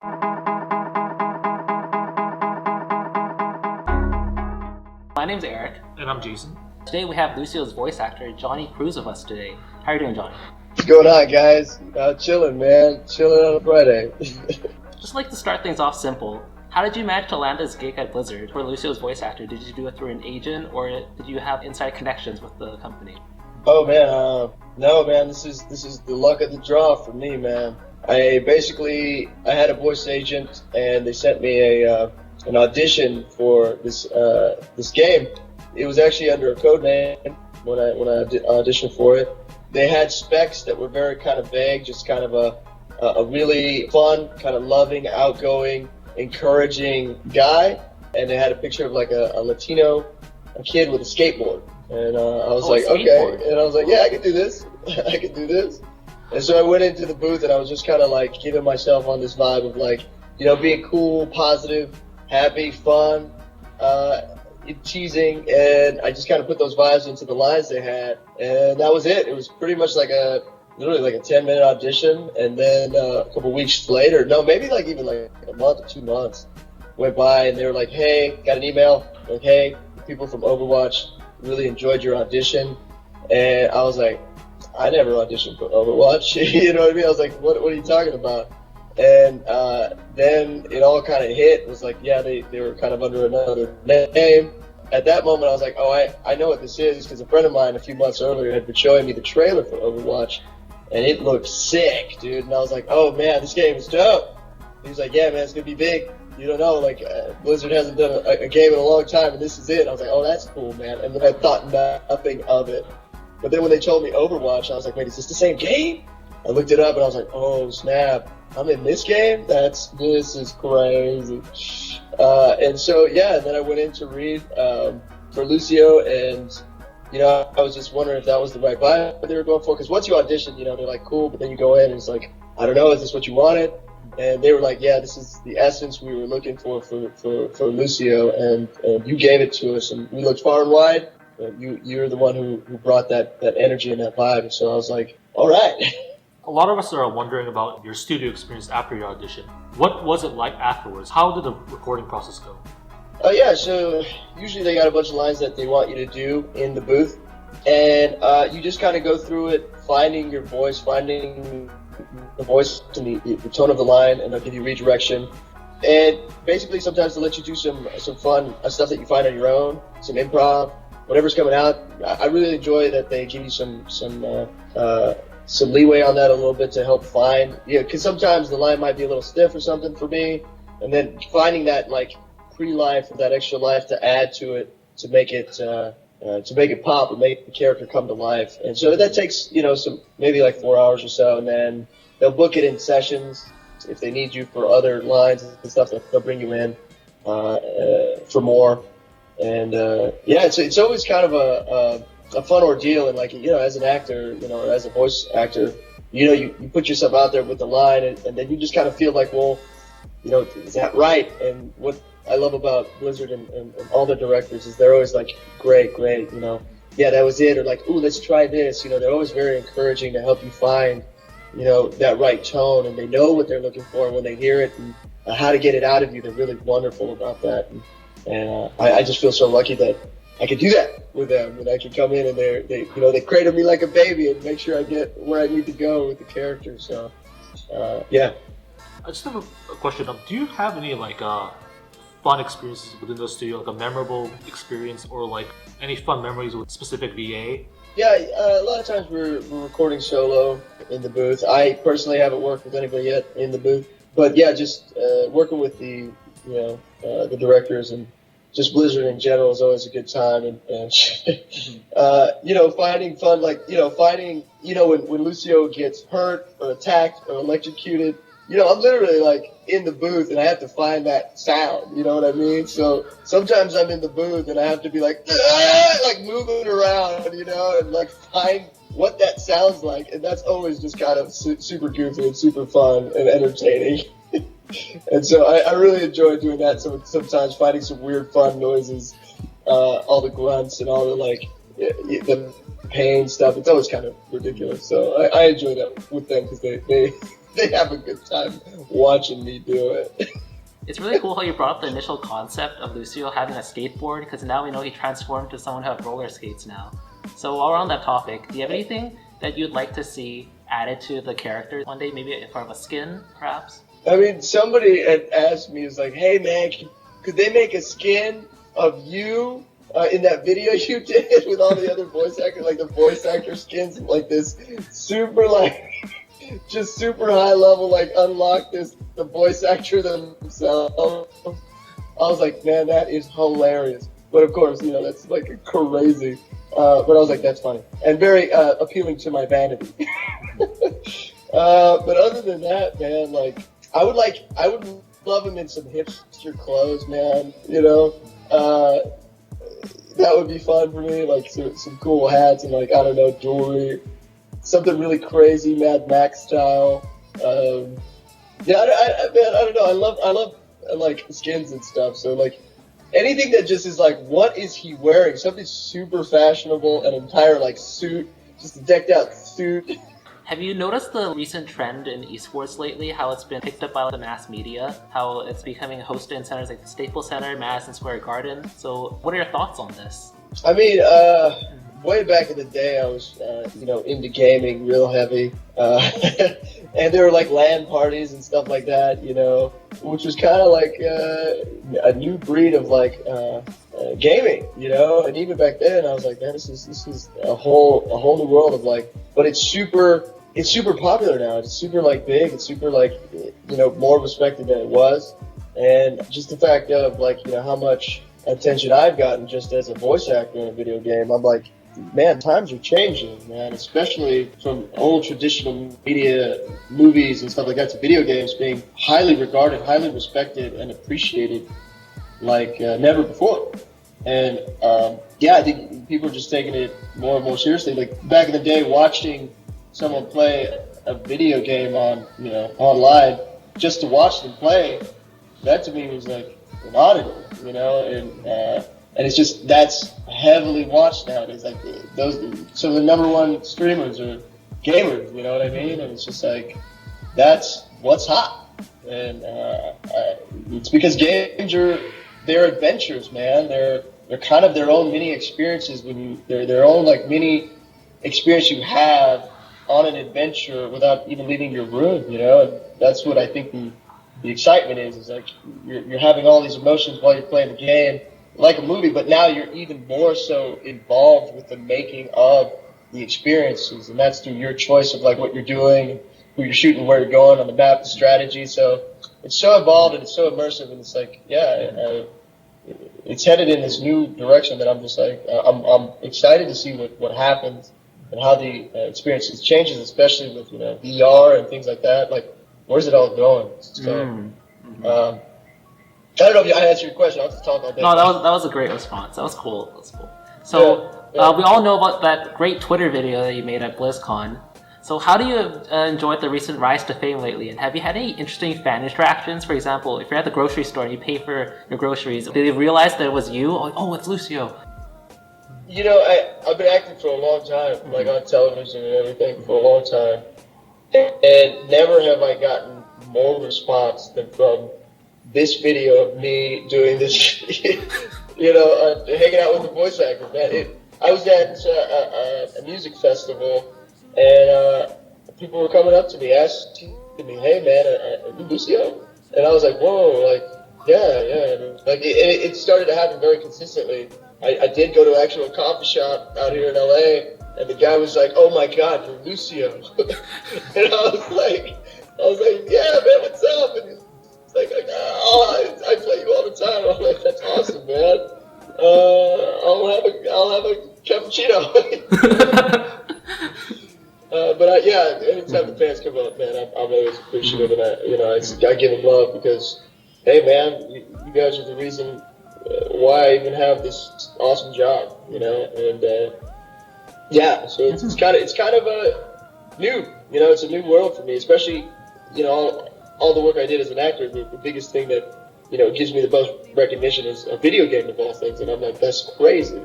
My name's Eric. And I'm Jason. Today we have Lucio's voice actor, Jonny Cruz, with us today. How are you doing, Jonny? What's going on, guys? Chillin, man. Chilling on a Friday. Just like to start things off simple. How did you manage to land this gig at Blizzard for Lucio's voice actor? Did you do it through an agent, or did you have inside connections with the company? Oh man, no man. This is the luck of the draw for me, man. I had a voice agent, and they sent me an audition for this game. It was actually under a code name when I auditioned for it. They had specs that were very kind of vague, just kind of a really fun, kind of loving, outgoing, encouraging guy, and they had a picture of like a Latino kid with a skateboard. And I was like, okay. And I was like, yeah, I can do this. I can do this. And so I went into the booth and I was just kind of like giving myself on this vibe of like, being cool, positive, happy, fun, teasing. And I just kind of put those vibes into the lines they had. And that was it. It was pretty much literally like a 10-minute audition. And then a couple weeks later, maybe like even like a month or 2 months went by and they were like, hey, got an email. Like, hey, people from Overwatch really enjoyed your audition. And I was like, I never auditioned for Overwatch. You know what I mean? I was like, what are you talking about? And then it all kind of hit. It was like, yeah, they were kind of under another name. At that moment, I was like, oh, I know what this is, because a friend of mine a few months earlier had been showing me the trailer for Overwatch, and it looked sick, dude. And I was like, oh man, this game is dope. He was like, yeah, man, it's gonna be big. You don't know, like Blizzard hasn't done a game in a long time, and this is it. I was like, oh, that's cool, man. And then I thought nothing of it. But then when they told me Overwatch, I was like, wait, is this the same game? I looked it up and I was like, oh snap, I'm in this game? This is crazy. And so, yeah, and then I went in to read for Lucio, and, I was just wondering if that was the right vibe they were going for. Because once you audition, they're like, cool, but then you go in and it's like, I don't know, is this what you wanted? And they were like, yeah, this is the essence we were looking for Lucio, and you gave it to us, and we looked far and wide. You're the one who brought that energy and that vibe. And so I was like, all right. A lot of us are wondering about your studio experience after your audition. What was it like afterwards? How did the recording process go? Yeah, so usually they got a bunch of lines that they want you to do in the booth. And you just kind of go through it, finding your voice, finding the voice and the tone of the line, and they'll give you redirection. And basically sometimes they'll let you do some fun stuff that you find on your own, some improv, whatever's coming out. I really enjoy that they give you some leeway on that a little bit to help find, because sometimes the line might be a little stiff or something for me, and then finding that like pre-life or that extra life to add to it to make it pop and make the character come to life. And so that takes some maybe like 4 hours or so, and then they'll book it in sessions if they need you for other lines and stuff. They'll bring you in for more. And it's always kind of a fun ordeal. And like as an actor, or as a voice actor, you put yourself out there with the line, and then you just kind of feel like, well, is that right? And what I love about Blizzard and all the directors is they're always like, great, yeah, that was it, or like, ooh, let's try this. They're always very encouraging to help you find that right tone, and they know what they're looking for when they hear it, and how to get it out of you. They're really wonderful about that. And I just feel so lucky that I could do that with them, and I can come in and they cradle me like a baby and make sure I get where I need to go with the character. So, yeah. I just have a question. Do you have any fun experiences within the studio, like a memorable experience, or like any fun memories with specific VA? Yeah, a lot of times we're recording solo in the booth. I personally haven't worked with anybody yet in the booth, but yeah, just working with the directors and just Blizzard in general is always a good time, and finding fun, when Lucio gets hurt or attacked or electrocuted, I'm literally like in the booth and I have to find that sound, you know what I mean? So sometimes I'm in the booth and I have to be like moving around, and like find what that sounds like, and that's always just kind of super goofy and super fun and entertaining. And so I really enjoy doing that. So sometimes finding some weird fun noises, all the grunts and all the pain stuff. It's always kind of ridiculous. So I enjoy that with them because they they have a good time watching me do it. It's really cool how you brought up the initial concept of Lucio having a skateboard, because now we know he transformed to someone who have roller skates now. So while we're on that topic, do you have anything that you'd like to see added to the character one day, maybe in form of a skin, perhaps? I mean, somebody had asked me, is like, hey man, could they make a skin of you in that video you did with all the other voice actors, like the voice actor skins, like this super, like, just super high level, like unlock the voice actor themselves. I was like, man, that is hilarious. But of course, you know, that's like crazy. But I was like, that's funny and very appealing to my vanity. But other than that, man, like I would love him in some hipster clothes, man. You know, that would be fun for me. Like some cool hats and like, I don't know, jewelry, something really crazy, Mad Max style. Yeah, I don't know. I love like skins and stuff. So like anything that just is like, what is he wearing? Something super fashionable, an entire like suit, just a decked out suit. Have you noticed the recent trend in esports lately, how it's been picked up by the mass media, how it's becoming hosted in centers like the Staples Center, Madison Square Garden? So what are your thoughts on this? I mean, way back in the day, I was, you know, into gaming real heavy. And there were like LAN parties and stuff like that, you know, which was kind of like a new breed of like gaming, you know. And even back then, I was like, man, this is a whole new world of like, but it's super popular now. It's super like big. It's super like, you know, more respected than it was. And just the fact of like, you know, how much attention I've gotten just as a voice actor in a video game, I'm like, man, times are changing, man, especially from old traditional media, movies and stuff like that to video games being highly regarded, highly respected, and appreciated like never before. And yeah, I think people are just taking it more and more seriously. Like back in the day, watching someone play a video game on, you know, online, just to watch them play, that to me was like an oddity, you know, and it's just, that's heavily watched nowadays. Like so the number one streamers are gamers, you know what I mean? And it's just like, that's what's hot. And it's because games they're adventures, man. They're kind of their own mini experiences they're their own like mini experience you have on an adventure without even leaving your room, you know? And that's what I think the excitement is like you're having all these emotions while you're playing the game, like a movie, but now you're even more so involved with the making of the experiences, and that's through your choice of like what you're doing, who you're shooting, where you're going on the map, the strategy. So it's so involved and it's so immersive, and it's like, yeah, it's headed in this new direction that I'm just like, I'm excited to see what happens and how the experience changes, especially with, you know, VR and things like that. Like, where's it all going? So, I don't know if I answered your question. I'll just talk all day. No, that was a great response. That was cool. So yeah. We all know about that great Twitter video that you made at BlizzCon. So how do you enjoy the recent rise to fame lately? And have you had any interesting fan interactions? For example, if you're at the grocery store and you pay for your groceries, did they realize that it was you? Oh, it's Lucio. You know, I've been acting for a long time, like on television and everything for a long time. And never have I gotten more response than from this video of me doing this, you know, hanging out with the voice actors, man. I was at a music festival, and people were coming up to me, asking me, hey, man, are you Lucio? And I was like, whoa, like, yeah. Like, it started to happen very consistently. I did go to actually a coffee shop out here in LA, and the guy was like, oh my God, you're Lucio. And I was like, yeah, man, what's up? And he's like, oh, I play you all the time. I'm like, that's awesome, man. I'll have a cappuccino. But yeah, anytime the fans come up, man, I'm always appreciative, and I give them love because, hey, man, you guys are the reason why I even have this awesome job, you know, and yeah, so it's kind of a new, you know, it's a new world for me, especially, you know, all the work I did as an actor. The biggest thing that, you know, gives me the most recognition is a video game of all things, and I'm like, that's crazy,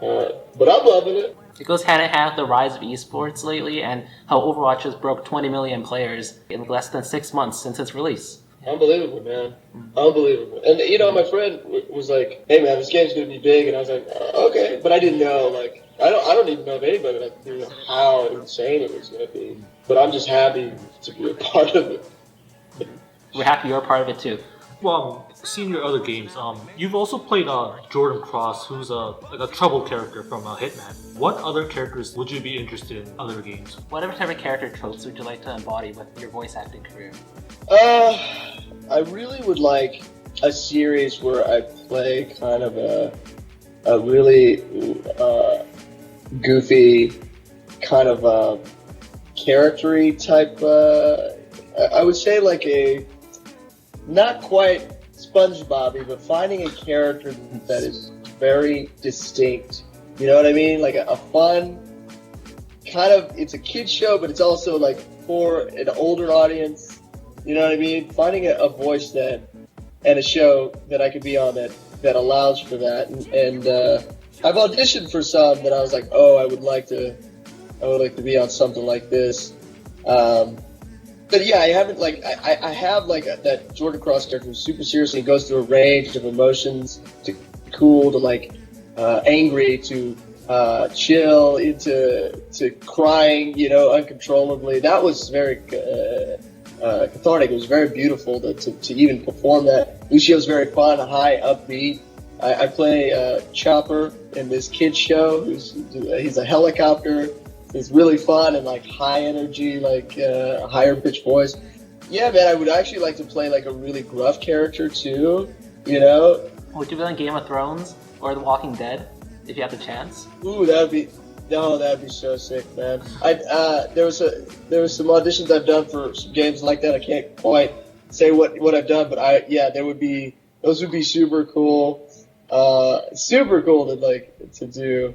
but I'm loving it. It goes hand in hand with the rise of esports lately and how Overwatch has broke 20 million players in less than 6 months since its release. Unbelievable, man. Unbelievable. And, you know, my friend was like, hey, man, this game's going to be big. And I was like, okay. But I didn't know, like, I don't even know of anybody that knew how insane it was going to be. But I'm just happy to be a part of it. We're happy you're a part of it, too. Well, seeing your other games, you've also played Jordan Cross, who's like a trouble character from Hitman. What other characters would you be interested in other games? Whatever type of character tropes would you like to embody with your voice acting career? I really would like a series where I play kind of a really goofy, kind of character-y type. I would say like a not quite SpongeBob-y, but finding a character that is very distinct. You know what I mean? Like a fun kind of. It's a kid show, but it's also like for an older audience. You know what I mean? Finding a voice that and a show that I could be on that allows for that. And I've auditioned for some that I was like, oh, I would like to be on something like this. But yeah, I haven't like I have like that Jordan Cross character who's super serious and he goes through a range of emotions to cool to like angry to chill into crying, you know, uncontrollably. That was very cathartic. It was very beautiful to even perform that. Lucio's very fun, high, upbeat. I play Chopper in this kid's show. He's a helicopter. He's really fun and like high energy, like a higher pitched voice. Yeah, man, I would actually like to play like a really gruff character too. You know? Would you be on Game of Thrones or The Walking Dead if you had the chance? Ooh, that'd be so sick, man. There was some auditions I've done for some games like that. I can't quite say what I've done, but those would be super cool. Super cool to do.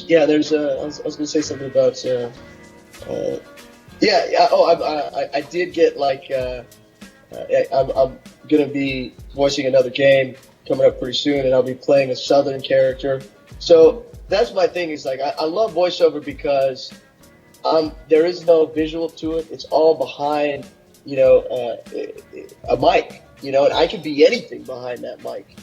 Yeah, there's I was gonna say something about I did get like I'm gonna be voicing another game coming up pretty soon, and I'll be playing a Southern character. So that's my thing. Is like I love voiceover because there is no visual to it. It's all behind, you know, a mic. You know, and I can be anything behind that mic.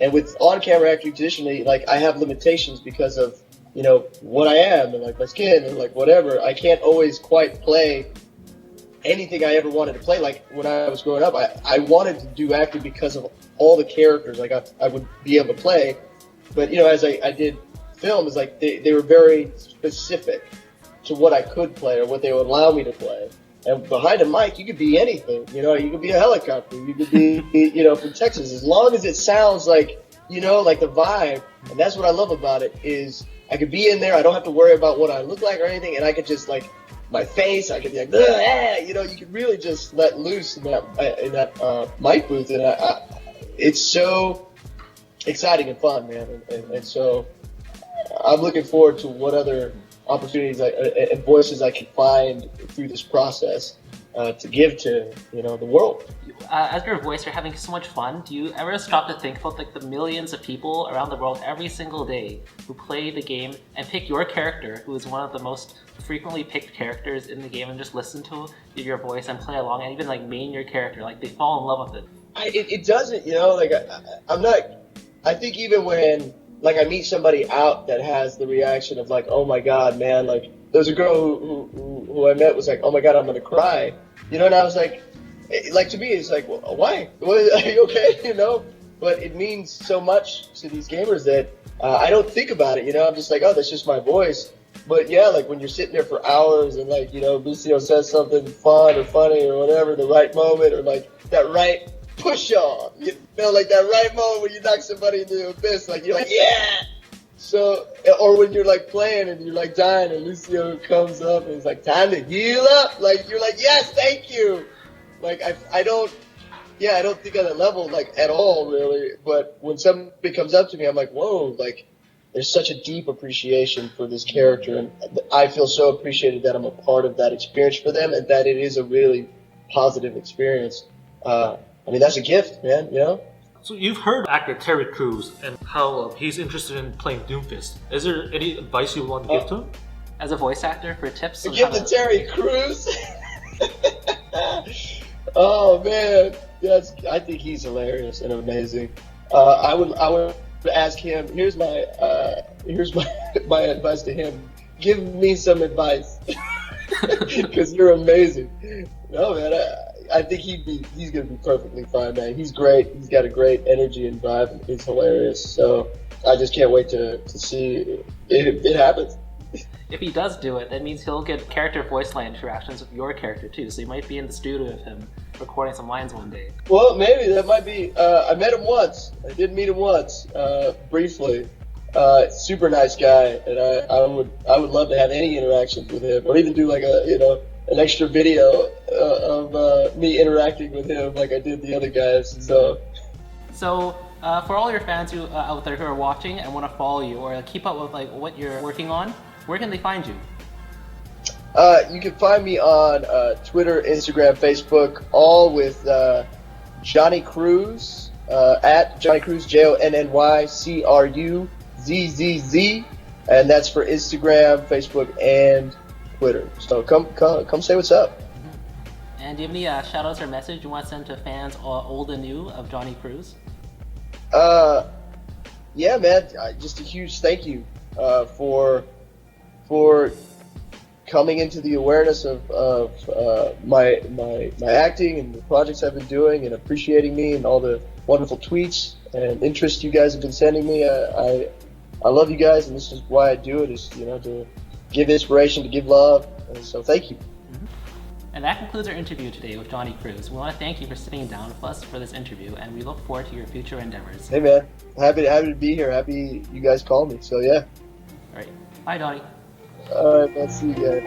And with on-camera acting, traditionally, like I have limitations because of, you know, what I am and like my skin and like whatever. I can't always quite play anything I ever wanted to play. Like when I was growing up, I wanted to do acting because of all the characters like I would be able to play. But, you know, as I did film, it's like they were very specific to what I could play or what they would allow me to play. And behind a mic, you could be anything. You know, you could be a helicopter. You could be, you know, from Texas. As long as it sounds like, you know, like the vibe. And that's what I love about it is I could be in there. I don't have to worry about what I look like or anything. And I could just like my face. I could be like, you know, you could really just let loose in that mic booth. And it's so exciting and fun, man. And so I'm looking forward to what other opportunities and voices I can find through this process to give to, you know, the world. As your voice, you're having so much fun. Do you ever stop to think about like the millions of people around the world every single day who play the game and pick your character, who is one of the most frequently picked characters in the game, and just listen to your voice and play along and even like main your character? Like they fall in love with it. It doesn't, you know, like I'm not. I think even when like I meet somebody out that has the reaction of like, oh my God, man, like there's a girl who I met was like, oh my God, I'm gonna cry, you know, and I was like to me it's like, well, why? Are you okay? You know, but it means so much to these gamers that I don't think about it, you know. I'm just like, oh, that's just my voice. But yeah, like when you're sitting there for hours and like, you know, Lucio says something fun or funny or whatever, the right moment or like that right push on, you know, like that right moment when you knock somebody into the abyss, like you're like, yeah. So, or when you're like playing and you're like dying and Lucio comes up and it's like time to heal up, like you're like, yes, thank you. Like I don't think on that level like at all really. But when somebody comes up to me, I'm like, whoa, like there's such a deep appreciation for this character, and I feel so appreciated that I'm a part of that experience for them, and that it is a really positive experience. I mean, that's a gift, man, you know? So you've heard actor Terry Crews and how he's interested in playing Doomfist. Is there any advice you want to give to him? As a voice actor, for tips? Give to Terry Crews. Oh man, yes, I think he's hilarious and amazing. I would ask him. Here's my my advice to him. Give me some advice, because you're amazing. No man, I think he's gonna be perfectly fine, man. He's great. He's got a great energy and vibe, and he's hilarious. So I just can't wait to see if it happens. If he does do it, that means he'll get character voice line interactions with your character too. So you might be in the studio with him recording some lines one day. Well, maybe that might be. I met him once. I did meet him once, briefly. Super nice guy, and I would love to have any interactions with him, or even do like an extra video of me interacting with him like I did the other guys. So for all your fans who out there who are watching and want to follow you or keep up with like what you're working on, where can they find you? You can find me on Twitter, Instagram, Facebook, all with Jonny Cruz, at Jonny Cruz, JonnyCruzz, and that's for Instagram, Facebook, and Twitter. So come say what's up. And do you have any shout outs or message you want to send to fans old and new of Jonny Cruz? Yeah, man, just a huge thank you for coming into the awareness of my acting and the projects I've been doing, and appreciating me and all the wonderful tweets and interest you guys have been sending me. I love you guys, and this is why I do it, is to give inspiration, to give love, and so thank you. And that concludes our interview today with Jonny Cruz. We want to thank you for sitting down with us for this interview, and we look forward to your future endeavors. Hey man, happy to be here. Happy you guys called me. So yeah. All right, bye, Jonny. All right, man. See you guys.